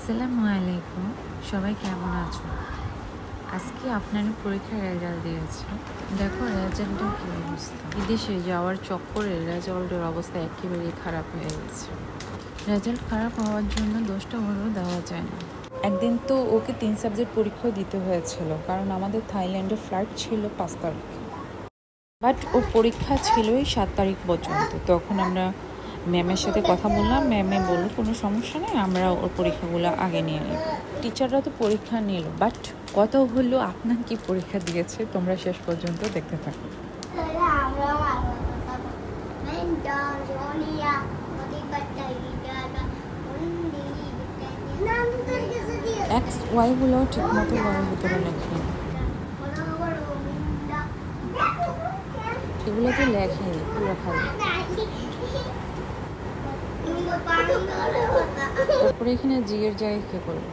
আসসালামু আলাইকুম, সবাই কেমন আছো? আজকে আপনার পরীক্ষার রেজাল্ট দিয়েছে। দেখো রেজাল্টের কী অবস্থা। বিদেশে যাওয়ার চক্করে রেজাল্টের অবস্থা একেবারেই খারাপ হয়ে গেছে। রেজাল্ট খারাপ হওয়ার জন্য দোষটা ওরও দেওয়া যায় না। একদিন তো ওকে 3 সাবজেক্ট পরীক্ষা দিতে হয়েছিল, কারণ আমাদের থাইল্যান্ডে ফ্লাইট ছিল 5 তারিখে, বাট ওর পরীক্ষা ছিলই 7 তারিখ পর্যন্ত। তখন আমরা ম্যামের সাথে কথা বললাম, ম্যামে বলল কোনো সমস্যা নেই, আমরা ওর পরীক্ষাগুলো আগে নিয়ে নেব। টিচাররা তো পরীক্ষা নিল, বাট কত হলো আপনার কি পরীক্ষা দিয়েছে তোমরা শেষ পর্যন্ত দেখতে থাকো। এক্স ওয়াইগুলো ঠিক মতো ঘরের ভিতরে লেখেন, এগুলো তো লেখেনি পুরো খালি। তারপরে এখানে জিগের জায়গায় কি করবো?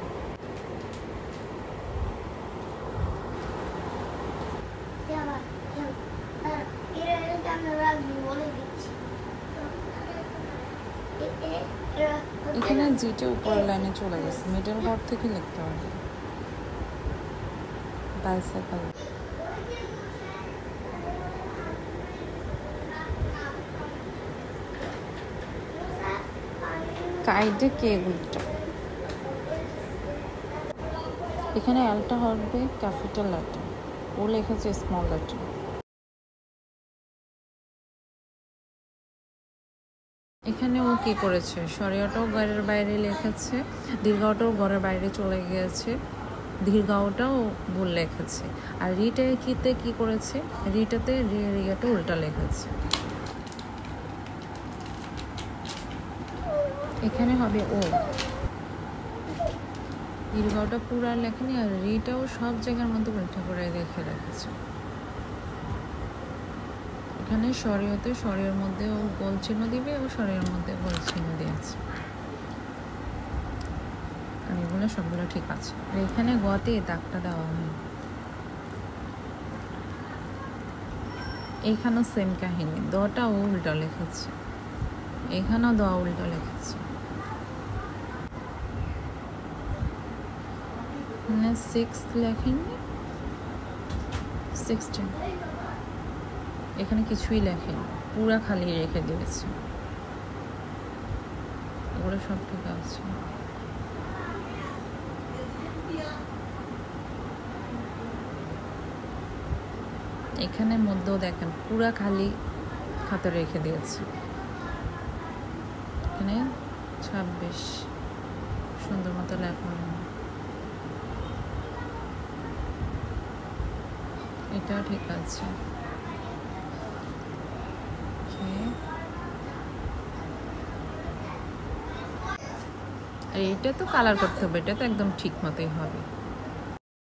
এখানে জিটা উপরের লাইনে চলে গেছে, মিডল ঘর থেকে লিখতে হবে। বাইসাইকেল কাইডে কে উল্টা। এখানে এলটা হবে ক্যাপিটাল লেটার, ও লেখেছে স্মল লেটার। এখানে ও কি করেছে, সরিয়াটাও ঘরের বাইরে লিখেছে, দীর্ঘটাও ঘরের বাইরে চলে গিয়েছে, দীর্ঘটাও ভুল লিখেছে। আর রিটা কিতে কি করেছে, রিটাতে রিয়াটা উল্টা লিখেছে। এখানে হবে ও, দীর্ঘটা পুরা লেখেনি, আর রিটাও সব জায়গার মধ্যে উল্টা করে লিখে রেখেছে। এখানে সরিয়তে সরিয়ের মধ্যে ও গোল চিহ্ন দিবে, ও সরিয়ের মধ্যে গোল চিহ্ন দিয়েছে, আর এগুলো সবগুলো ঠিক আছে। আর এখানে গতে দাগটা দেওয়া হয়, এইখানেও সেম কাহিনী, দটা ও উল্টা লিখেছে, এখানেও দ উল্টা লিখেছে। এখানে 6 লেখেনি, 16, এখানে কিছুই লেখেনি, পুরা খালি রেখে দিয়েছে। ওগুলো সব ঠিক আছে। এখানে মধ্যেও দেখেন পুরা খালি খাতা রেখে দিয়েছে। এখানে 26 সুন্দর মতো লেখা হয়, এটা ঠিক আছে। আর এটা তো কালার করতে হবে, এটা তো একদম ঠিক মতোই হবে।